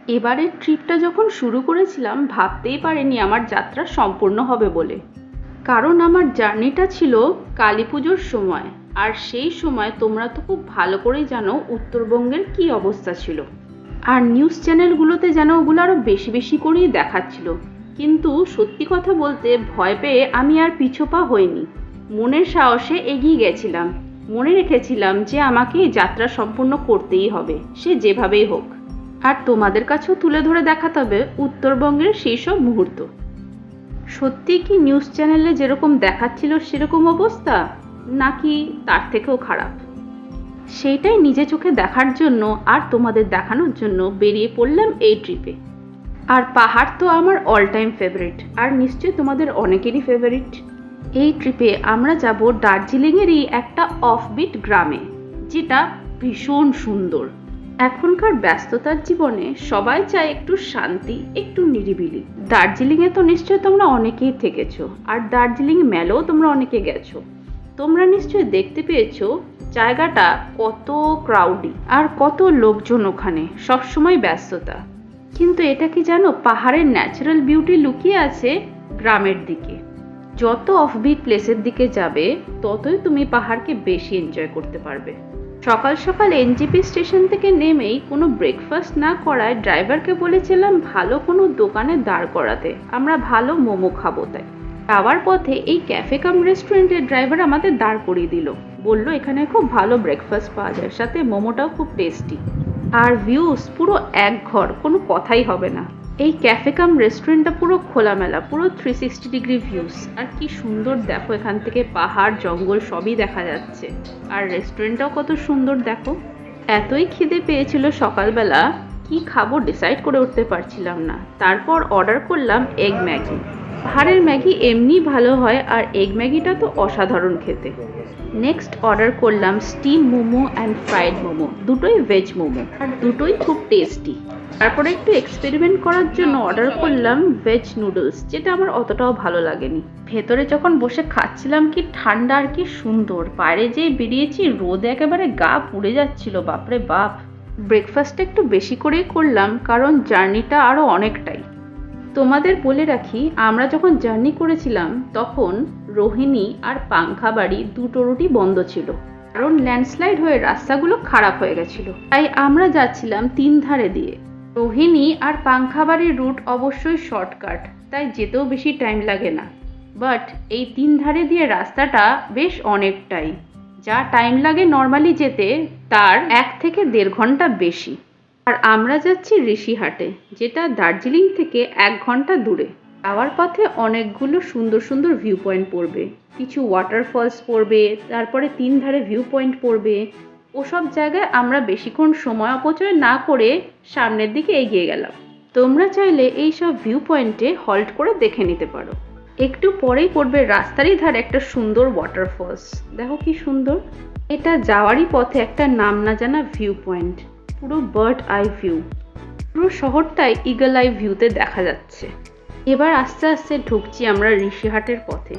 এবারের ট্রিপটা যখন শুরু করেছিলাম ভাবতেই পারিনি আমার যাত্রা সম্পূর্ণ হবে বলে। কারণ আমার জার্নিটা ছিল কালী পুজোর সময়, আর সেই সময় তোমরা তো খুব ভালো করেই জানো উত্তরবঙ্গের কী অবস্থা ছিল। আর নিউজ চ্যানেলগুলোতে যেন ওগুলো আরও বেশি বেশি করেই দেখাচ্ছিল। কিন্তু সত্যি কথা বলতে ভয় পেয়ে আমি আর পিছপা হইনি, মনের সাহসে এগিয়ে গেছিলাম। মনে রেখেছিলাম যে আমাকে এই যাত্রা সম্পূর্ণ করতেই হবে, সে যেভাবেই হোক। আর তোমাদের কাছেও তুলে ধরে দেখাতে হবে উত্তরবঙ্গের সেই সব মুহূর্ত। সত্যি কি নিউজ চ্যানেলে যেরকম দেখাচ্ছিল সেরকম অবস্থা, নাকি তার থেকেও খারাপ? সেইটাই নিজে চোখে দেখার জন্য আর তোমাদের দেখানোর জন্য বেরিয়ে পড়লাম এই ট্রিপে। আর পাহাড় তো আমার অল টাইম ফেভারিট, আর নিশ্চয়ই তোমাদের অনেকেরই ফেভারিট। এই ট্রিপে আমরা যাব দার্জিলিংয়েরই একটা অফবিট গ্রামে, যেটা ভীষণ সুন্দর। এখনকার ব্যস্ততার জীবনে সবাই চায় একটু শান্তি, একটু নিরিবিলি। দার্জিলিংয়ে তো নিশ্চয়ই তোমরা অনেকেই থেকেছো, আর দার্জিলিং মেলেও তোমরা অনেকে গেছো। তোমরা নিশ্চয়ই দেখতে পেয়েছো জায়গাটা কত ক্রাউডি আর কত লোকজন, ওখানে সবসময় ব্যস্ততা। কিন্তু এটা কি জানো, পাহাড়ের ন্যাচারাল বিউটি লুকিয়ে আছে গ্রামের দিকে। যত অফবিট প্লেসের দিকে যাবে ততই তুমি পাহাড়কে বেশি এনজয় করতে পারবে। সকাল সকাল এনজেপি স্টেশন থেকে নেমেই কোনো ব্রেকফাস্ট না করায় ড্রাইভারকে বলেছিলাম ভালো কোনো দোকানে দাঁড় করাতে, আমরা ভালো মোমো খাবো। তাই যাওয়ার পথে এই ক্যাফে কাম রেস্টুরেন্টের ড্রাইভার আমাদের দাঁড় করিয়ে দিল, বলল এখানে খুব ভালো ব্রেকফাস্ট পাওয়া যায়, সাথে মোমোটাও খুব টেস্টি। আর ভিউস পুরো এক ঘর, কোনো কথাই হবে না। এই ক্যাফে কাম রেস্টুরেন্টটা পুরো খোলামেলা, পুরো 360 ডিগ্রি ভিউস। আর কি সুন্দর দেখো, এখান থেকে পাহাড় জঙ্গল সবই দেখা যাচ্ছে। আর রেস্টুরেন্টটাও কত সুন্দর দেখো। এতই খিদে পেয়েছিল সকালবেলা, কি খাবো ডিসাইড করে উঠতে পারছিলাম না। তারপর অর্ডার করলাম এগ ম্যাগি। পাহাড়ের ম্যাগি এমনি ভালো হয়, আর এগ ম্যাগিটা তো অসাধারণ খেতে। নেক্সট অর্ডার করলাম steam momo and fried momo, দুটোই ভেজ মোমো, আর দুটোই খুব টেস্টি। তারপরে একটু এক্সপেরিমেন্ট করার জন্য অর্ডার করলাম ভেজ নুডলস, যেটা আমার অতটাও ভালো লাগেনি। ভেতরে যখন বসে খাচ্ছিলাম কি ঠান্ডা আর কি সুন্দর, বাইরে যেয়ে বেরিয়েছি রোদে একেবারে গা পুড়ে যাচ্ছিল, বাপরে বাপ। ব্রেকফাস্টটা একটু বেশি করেই করলাম, কারণ জার্নিটা আরও অনেকটাই। তোমাদের বলে রাখি, আমরা যখন জার্নি করেছিলাম তখন রোহিণী আর পাংখাবাড়ি দুটো রুটই বন্ধ ছিল, কারণ ল্যান্ডস্লাইড হয়ে রাস্তাগুলো খারাপ হয়ে গেছিল। তাই আমরা যাচ্ছিলাম তিন ধারে দিয়ে। রোহিণী আর পাংখাবাড়ির রুট অবশ্যই শর্টকাট, তাই যেতেও বেশি টাইম লাগে না। বাট এই তিন ধারে দিয়ে রাস্তাটা বেশ অনেকটাই, যা টাইম লাগে নর্মালি যেতে তার 1 থেকে 1.5 ঘন্টা বেশি। আর আমরা যাচ্ছি ঋষিহাটে, যেটা দার্জিলিং থেকে 1 ঘন্টা দূরে। যাওয়ার পথে অনেকগুলো সুন্দর সুন্দর ভিউ পয়েন্ট পড়বে, কিছু ওয়াটারফলস পড়বে, তারপরে তিন ধারে ভিউ পয়েন্ট পড়বে। ওসব জায়গায় আমরা বেশিক্ষণ সময় অপচয় না করে সামনের দিকে এগিয়ে গেলাম। তোমরা চাইলে এই সব ভিউ পয়েন্টে হল্ট করে দেখে নিতে পারো। একটু পরেই পড়বে রাস্তারই ধারে একটা সুন্দর ওয়াটারফলস, দেখো কি সুন্দর। এটা যাওয়ারই পথে একটা নাম না জানা ভিউ পয়েন্ট, পুরো বার্ড আই ভিউ। পুরো শহরটাই ইগল আই ভিউতে দেখা যাচ্ছে। এবার আস্তে আস্তে ঢুকছি আমরা ঋষিহাটের পথে।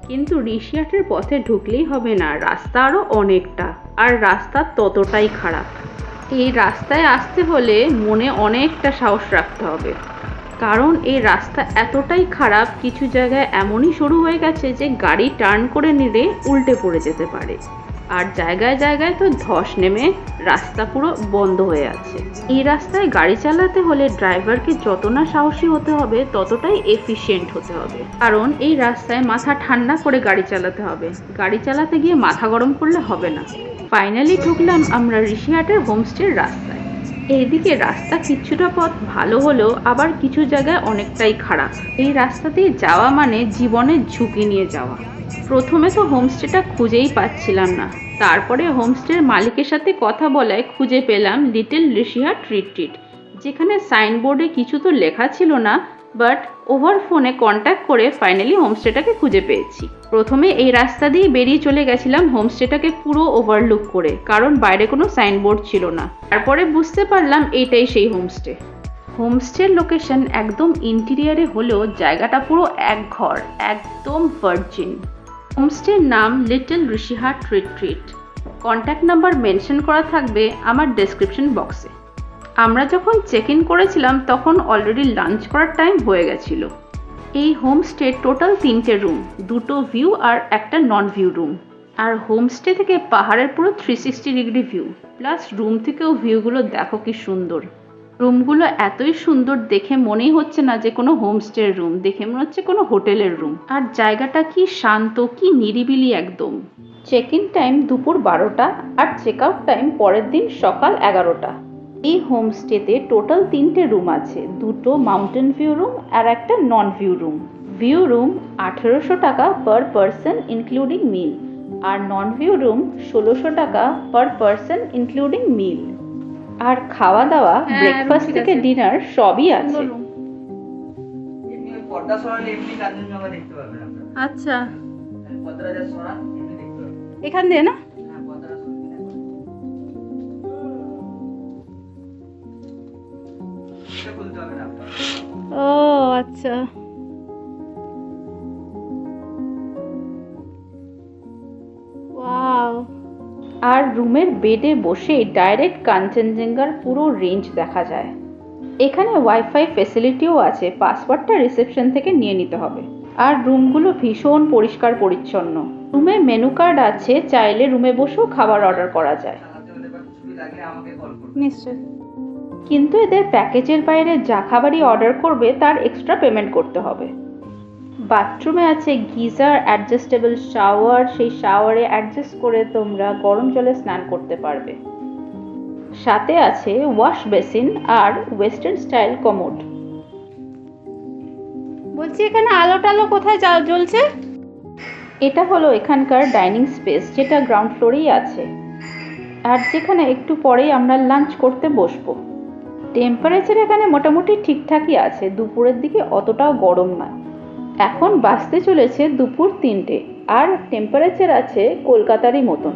কিন্তু ঋষিহাটের পথে ঢুকলেই হবে না, রাস্তা আরও অনেকটা, আর রাস্তা ততটাই খারাপ। এই রাস্তায় আসতে হলে মনে অনেকটা সাহস রাখতে হবে, কারণ এই রাস্তা এতটাই খারাপ, কিছু জায়গায় এমনই শুরু হয়ে গেছে যে গাড়ি টার্ন করে নিলে উল্টে পড়ে যেতে পারে। আর জায়গায় জায়গায় তো ধস নেমে রাস্তা পুরো বন্ধ হয়ে আছে। এই রাস্তায় গাড়ি চালাতে হলে ড্রাইভারকে যত না সাহসী হতে হবে ততটাই এফিশিয়েন্ট হতে হবে, কারণ এই রাস্তায় মাথা ঠান্ডা করে গাড়ি চালাতে হবে। গাড়ি চালাতে গিয়ে মাথা গরম করলে হবে না। ফাইনালি ঢুকলাম আমরা ঋষিহাটের হোমস্টের রাস্তায়। এইদিকে রাস্তা কিছুটা পথ ভালো হলেও আবার কিছু জায়গায় অনেকটাই খারাপ। এই রাস্তা দিয়ে যাওয়া মানে জীবনের ঝুঁকি নিয়ে যাওয়া। প্রথমে তো হোমস্টেটা খুঁজেই পাচ্ছিলাম না, তারপরে হোমস্টের মালিকের সাথে কথা বলায় খুঁজে পেলাম লিটল ঋষিহাট রিট্রিট, যেখানে সাইনবোর্ডে কিছু তো লেখা ছিল না, বাট ওভার ফোনে কন্ট্যাক্ট করে ফাইনালি হোমস্টেটাকে খুঁজে পেয়েছি। প্রথমে এই রাস্তা দিয়ে বেরিয়ে চলে গেছিলাম হোমস্টেটাকে পুরো ওভারলুক করে, কারণ বাইরে কোনো সাইনবোর্ড ছিল না। তারপরে বুঝতে পারলাম এইটাই সেই হোমস্টে। হোমস্টের লোকেশন একদম ইন্টিরিয়ারে হলেও জায়গাটা পুরো এক ঘর, একদম ভার্জিন। হোমস্টের নাম little Rishihat retreat. Contact number mention করা থাকবে আমার ডেসক্রিপশন বক্সে। আমরা যখন চেক ইন করেছিলাম তখন অলরেডি লাঞ্চ করার টাইম হয়ে গেছিল। এই হোমস্টে টোটাল 3টে রুম, 2টো ভিউ আর একটা নন ভিউ রুম। আর হোমস্টে থেকে পাহাড়ের পুরো 360 ডিগ্রি ভিউ, প্লাস রুম থেকেও ভিউগুলো দেখো কি সুন্দর। রুমগুলো এতই সুন্দর, দেখে মনেই হচ্ছে না যে কোনো হোমস্টের রুম, দেখে মনে হচ্ছে কোনো হোটেলের রুম। আর জায়গাটা কি শান্ত, কি নিরিবিলি একদম। চেক ইন টাইম দুপুর 12টা আর চেক আউট টাইম পরের দিন সকাল 11টা। এই হোমস্টেতে টোটাল 3টে রুম আছে, 2টো মাউন্টেন ভিউ রুম আর একটা non view room. View room 1800 টাকা পার পারসন ইনক্লুডিং মিল, আর নন ভিউ রুম 1600 টাকা পার পারসন ইনক্লুডিং মিল। আর খাওয়া দাওয়া ব্রেকফাস্ট থেকে ডিনার সবই আছে। আচ্ছা, এখান দিয়ে না? ও আচ্ছা। ওয়াও। আর রুমের বেডে বসে ডাইরেক্ট কাঞ্চনজঙ্ঘার পুরো রেঞ্জ দেখা যায়। এখানে ওয়াইফাই ফেসিলিটিও আছে, পাসওয়ার্ডটা রিসেপশন থেকে নিয়ে নিতে হবে। আর রুমগুলো ভীষণ পরিষ্কার পরিচ্ছন্ন। রুমে মেনু কার্ড আছে, চাইলে রুমে বসেও খাবার অর্ডার করা যায়। নিশ্চয়। কিন্তু এদের প্যাকেজের বাইরে যা খাবারই অর্ডার করবে তার এক্সট্রা পেমেন্ট করতে হবে। বাথরুমে আছে গিজার, অ্যাডজাস্টেবল শাওয়ার, সেই শাওয়ারে অ্যাডজাস্ট করে তোমরা গরম জলে স্নান করতে পারবে। সাথে আছে ওয়াশ বেসিন আর ওয়েস্টার্ন স্টাইল কমোড। বলছি এখানে আলো টালো কোথায় জ্বলছে? এটা হলো এখানকার ডাইনিং স্পেস, যেটা গ্রাউন্ড ফ্লোরেই আছে, আর যেখানে একটু পরেই আমরা লাঞ্চ করতে বসবো। টেম্পারেচার এখানে মোটামুটি ঠিকঠাকই আছে, দুপুরের দিকে অতটাও গরম না। এখন বাজতে চলেছে দুপুর 3টে, আর টেম্পারেচার আছে কলকাতারই মতন।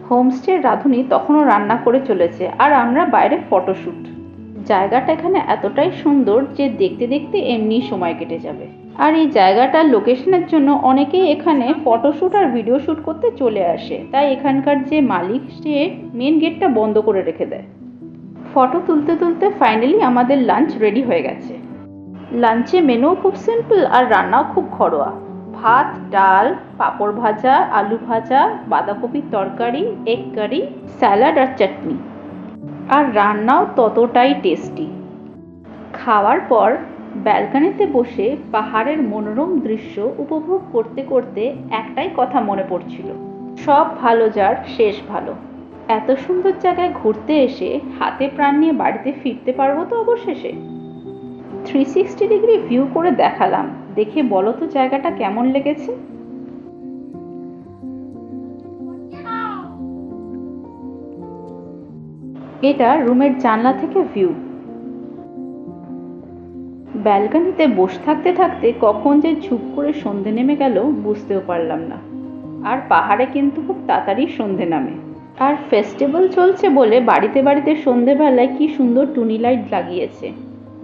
হোমস্টের রাঁধুনি তখনও রান্না করে চলেছে, আর আমরা বাইরে ফটোশ্যুট। জায়গাটা এখানে এতটাই সুন্দর যে দেখতে দেখতে এমনি সময় কেটে যাবে। আর এই জায়গাটার লোকেশনের জন্য অনেকেই এখানে ফটোশ্যুট আর ভিডিও শ্যুট করতে চলে আসে, তাই এখানকার যে মালিক সে মেন গেটটা বন্ধ করে রেখে দেয়। ফটো তুলতে তুলতে ফাইনালি আমাদের লাঞ্চ রেডি হয়ে গেছে। লাঞ্চে মেনু খুব সিম্পল আর রান্নাও খুব ঘরোয়া। ভাত, ডাল, পাঁপড় ভাজা, আলু ভাজা, বাঁধাকপির তরকারি, এগ কারি, স্যালাড আর চাটনি। আর রান্নাও ততটাই টেস্টি। খাওয়ার পর ব্যালকনিতে বসে পাহাড়ের মনোরম দৃশ্য উপভোগ করতে করতে একটাই কথা মনে পড়ছিল, সব ভালো যার শেষ ভালো। এত সুন্দর জায়গায় ঘুরতে এসে হাতে প্রাণ নিয়ে বাড়িতে ফিরতে পারবো তো অবশেষে। 360 ডিগ্রি ভিউ করে দেখালাম, দেখে বলো তো জায়গাটা কেমন লেগেছে। এটা রুমের জানলা থেকে ভিউ। ব্যালকনিতে বসে থাকতে থাকতে কখন যে ঝুপ করে সন্ধে নেমে গেল বুঝতেও পারলাম না। আর পাহাড়ে কিন্তু খুব তাড়াতাড়ি সন্ধে নামে। আর ফেস্টিভ্যাল চলছে বলে বাড়িতে বাড়িতে সন্ধেবেলায় কি সুন্দর টুনি লাইট লাগিয়েছে,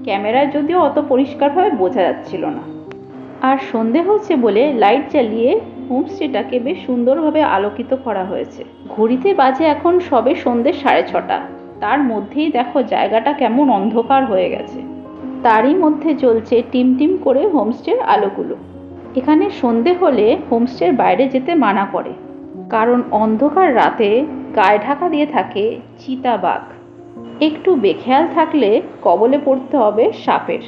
ক্যামেরায় যদিও অত পরিষ্কারভাবে বোঝা যাচ্ছিল না। আর সন্ধে হচ্ছে বলে লাইট জ্বালিয়ে হোমস্টেটাকে বেশ সুন্দরভাবে আলোকিত করা হয়েছে। ঘড়িতে বাজে এখন সবে সন্ধে 6:30, তার মধ্যেই দেখো জায়গাটা কেমন অন্ধকার হয়ে গেছে। তারই মধ্যে জ্বলছে টিমটিম করে হোমস্টের আলোগুলো। এখানে সন্ধে হলে হোমস্টের বাইরে যেতে মানা করে, কারণ অন্ধকার রাতে গায়ে ঢাকা দিয়ে থাকে চিতাবাঘ। একটু বেখেয়াল থাকলে কবলে পড়তে হবে সাপের।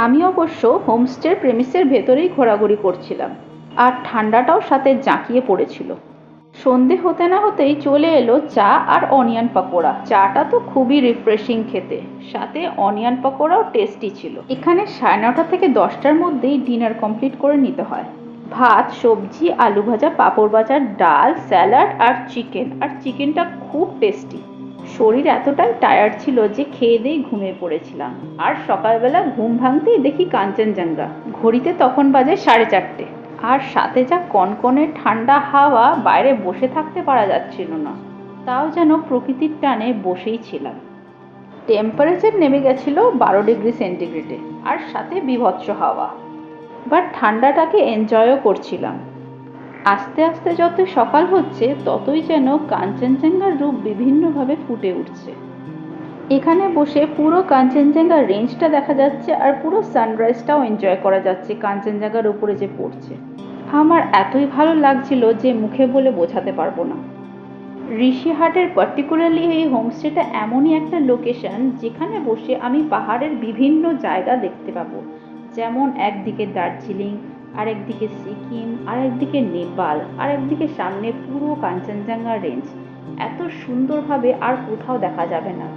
আমি অবশ্য হোমস্টের প্রেমিসের ভেতরেই ঘোরাঘুরি করছিলাম, আর ঠান্ডাটাও সাথে জাঁকিয়ে পড়েছিল। সন্ধে হতে না হতেই চলে এলো চা আর অনিয়ন পাকোড়া। চাটা তো খুবই রিফ্রেশিং খেতে, সাথে অনিয়ন পাকোড়াও টেস্টি ছিল। এখানে 9:30 থেকে 10টার মধ্যেই ডিনার কমপ্লিট করে নিতে হয়। ভাত, সবজি, আলু ভাজা, পাঁপড় ভাজা, ডাল, স্যালাড আর চিকেন। আর চিকেনটা খুব টেস্টি। শরীর এতটাই টায়ার্ড ছিল যে খেয়ে দিয়ে ঘুমিয়ে পড়েছিলাম। আর সকালবেলা ঘুম ভাঙতেই দেখি কাঞ্চনজঙ্ঘা। ঘড়িতে তখন বাজে 4:30, আর সাথে যা কনকনে ঠান্ডা হাওয়া, বাইরে বসে থাকতে পারা যাচ্ছিল না। তাও যেন প্রকৃতির টানে বসেই ছিলাম। টেম্পারেচার নেমে গেছিল 12 ডিগ্রি সেন্টিগ্রেডে, আর সাথে বীভৎস হাওয়া। বাট ঠান্ডাটাকে এনজয়ও করছিলাম। আস্তে আস্তে যত সকাল হচ্ছে ততই যেন কাঞ্চনজঙ্ঘার রূপ বিভিন্নভাবে ফুটে উঠছে। এখানে বসে পুরো কাঞ্চনজঙ্ঘা রেঞ্জটা দেখা যাচ্ছে আর পুরো সানরাইজটাও এনজয় করা যাচ্ছে কাঞ্চনজঙ্ঘার উপরে যে পড়ছে। আমার এতই ভালো লাগছিল যে মুখে বলে বোঝাতে পারবো না। ঋষিহাটের পার্টিকুলারলি এই হোমস্টেটা এমনই একটা লোকেশন যেখানে বসে আমি পাহাড়ের বিভিন্ন জায়গা দেখতে পাবো, যেমন একদিকে দার্জিলিং, আর একদিকে সিকিম, আর একদিকে নেপাল, আর একদিকে সামনে পুরো কাঞ্চনজঙ্ঘা রেঞ্জ। এত সুন্দরভাবে আর কোথাও দেখা যাবে না।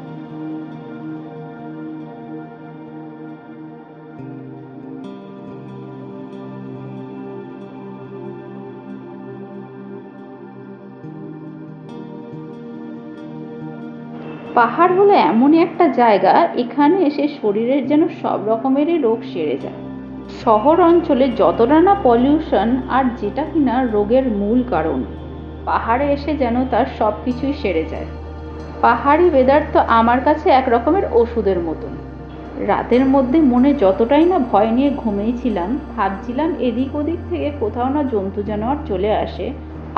পাহাড় হলো এমনই একটা জায়গা, এখানে এসে শরীরের যেন সব রকমেরই রোগ সেরে যায়। শহর অঞ্চলে যতটা না পলিউশন আর যেটা কিনা রোগের মূল কারণ, পাহাড়ে এসে যেন তার সব কিছুই সেরে যায়। পাহাড়ি ওয়েদার তো আমার কাছে এক রকমের ওষুধের মতন। রাতের মধ্যে মনে যতটাই না ভয় নিয়ে ঘুমিয়েছিলাম, ভাবছিলাম এদিক ওদিক থেকে কোথাও না জন্তু জানোয়ার চলে আসে,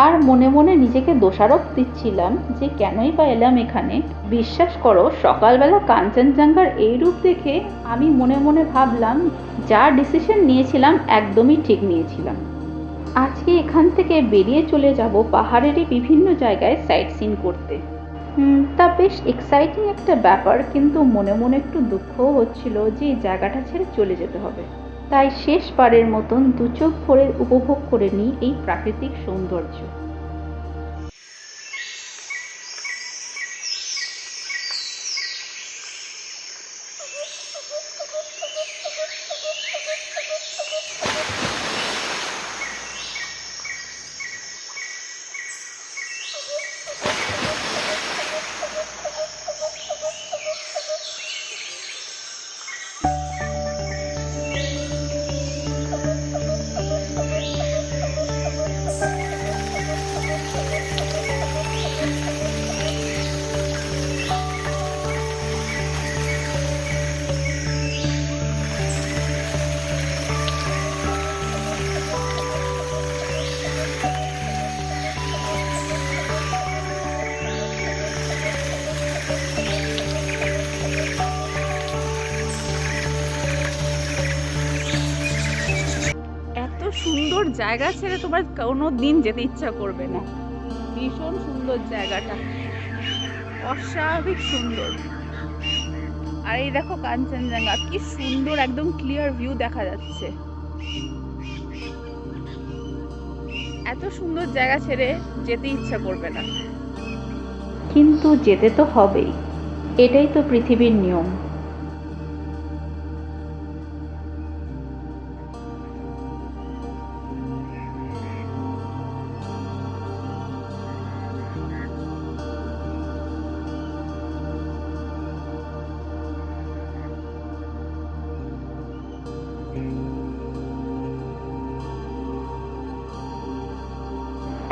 আর মনে মনে নিজেকে দোষারোপ দিচ্ছিলাম যে কেনই বা এলাম এখানে। বিশ্বাস করো, সকালবেলা কাঞ্চনজঙ্ঘার এই রূপ দেখে আমি মনে মনে ভাবলাম যা ডিসিশন নিয়েছিলাম একদমই ঠিক নিয়েছিলাম। আজকে এখান থেকে বেরিয়ে চলে যাব পাহাড়েরই বিভিন্ন জায়গায় সাইট সিন করতে। তা বেশ এক্সাইটিং একটা ব্যাপার, কিন্তু মনে মনে একটু দুঃখও হচ্ছিল যে এই জায়গাটা ছেড়ে চলে যেতে হবে। তাই শেষবারের মতন দু চোখ ভরে উপভোগ করে নিই এই প্রাকৃতিক সৌন্দর্য। সুন্দর জায়গা ছেড়ে তোমার কোনো দিন যেতে ইচ্ছা করবে না। ভীষণ সুন্দর জায়গাটা, অস্বাভাবিক সুন্দর। আর এই দেখো কাঞ্চনজঙ্ঘা, কি সুন্দর একদম ক্লিয়ার ভিউ দেখা যাচ্ছে। এত সুন্দর জায়গা ছেড়ে যেতে ইচ্ছা করবে না, কিন্তু যেতে তো হবেই, এটাই তো পৃথিবীর নিয়ম।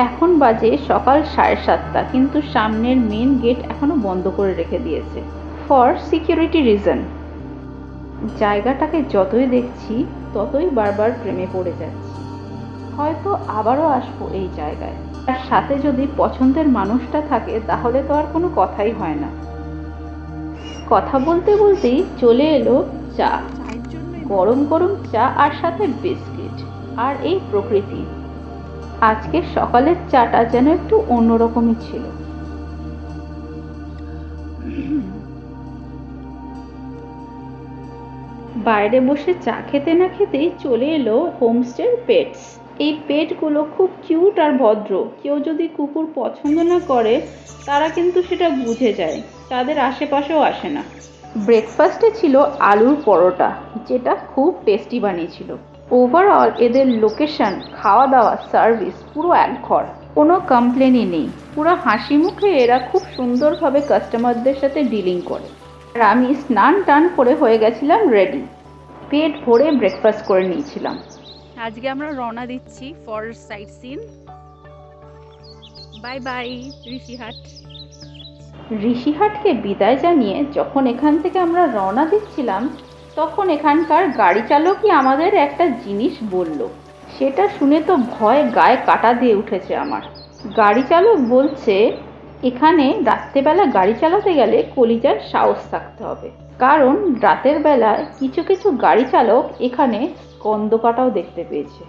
এখন বাজে সকাল 7:30, কিন্তু সামনের মেন গেট এখনো বন্ধ করে রেখে দিয়েছে ফর সিকিউরিটি রিজন। জায়গাটাকে যতই দেখছি ততই বারবার প্রেমে পড়ে যাচ্ছি। হয়তো আবারও আসবো এই জায়গায়, আর সাথে যদি পছন্দের মানুষটা থাকে তাহলে তো আর কোনো কথাই হয় না। কথা বলতে বলতেই চলে এলো চা, গরম গরম চা আর সাথে বিস্কিট আর এই প্রকৃতি। আজকে সকালের চাটা যেন একটু অন্যরকমই ছিল। বাইরে বসে চা খেতে না খেতেই চলে এলো হোমস্টের পেটস। এই পেটগুলো খুব কিউট আর ভদ্র। কেউ যদি কুকুর পছন্দ না করে তারা কিন্তু সেটা বুঝে যায়, তাদের আশেপাশেও আসে না। ব্রেকফাস্টে ছিল আলুর পরোটা, যেটা খুব টেস্টি বানিয়েছিল। ওভারঅল এদের লোকেশন, খাওয়া দাওয়া, সার্ভিস পুরো একঘর, কোনো কমপ্লেনই নেই। পুরো হাসি মুখে এরা খুব সুন্দরভাবে কাস্টমারদের সাথে ডিলিং করে। আর আমি স্নান টান করে হয়ে গেছিলাম রেডি, পেট ভরে ব্রেকফাস্ট করে নিয়েছিলাম। আজকে আমরা রওনা দিচ্ছি for sight seen. Bye bye Rishihat. ঋষিহাটকে বিদায় জানিয়ে যখন এখান থেকে আমরা রওনা দিচ্ছিলাম, তখন এখানকার গাড়ি চালকই আমাদের একটা জিনিস বলল। সেটা শুনে তো ভয় গায়ে কাঁটা দিয়ে উঠেছে আমার। গাড়ি চালক বলছে এখানে রাত্রেবেলা গাড়ি চালাতে গেলে কলিজার সাহস থাকতে হবে, কারণ রাতের বেলায় কিছু কিছু গাড়ি চালক এখানে স্কন্দকাটাও দেখতে পেয়েছে।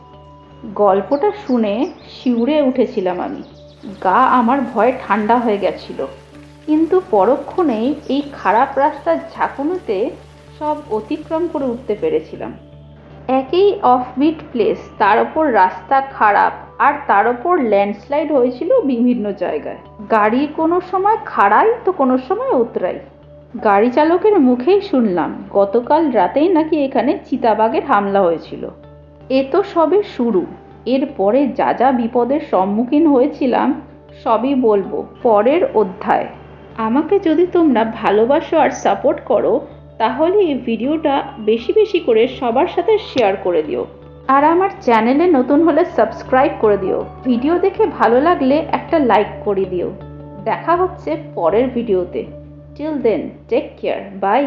গল্পটা শুনে শিউরে উঠেছিলাম আমি, গা আমার ভয়ে ঠান্ডা হয়ে গেছিল। কিন্তু পরক্ষণেই এই খারাপ রাস্তার ঝাঁকুনিতে সব অতিক্রম করে উঠতে পেরেছিলাম। একই অফবিট প্লেস, তার ওপর রাস্তা খারাপ, আর তার ওপর ল্যান্ডস্লাইড হয়েছিল বিভিন্ন জায়গায়। গাড়ি কোনো সময় খাড়াই তো কোনো সময় উতরাই। গাড়ি চালকের মুখেই শুনলাম গতকাল রাতেই নাকি এখানে চিতাবাঘের হামলা হয়েছিল। এ তো সবে শুরু, এরপরে যা যা বিপদের সম্মুখীন হয়েছিলাম সবই বলবো পরের অধ্যায়। আমাকে যদি তোমরা ভালোবাসো আর সাপোর্ট করো, তাহলে এই ভিডিওটা বেশি বেশি করে সবার সাথে শেয়ার করে দিও, আর আমার চ্যানেলে নতুন হলে সাবস্ক্রাইব করে দিও। ভিডিও দেখে ভালো লাগলে একটা লাইক করে দিও। দেখা হচ্ছে পরের ভিডিওতে। Till then, take care, by.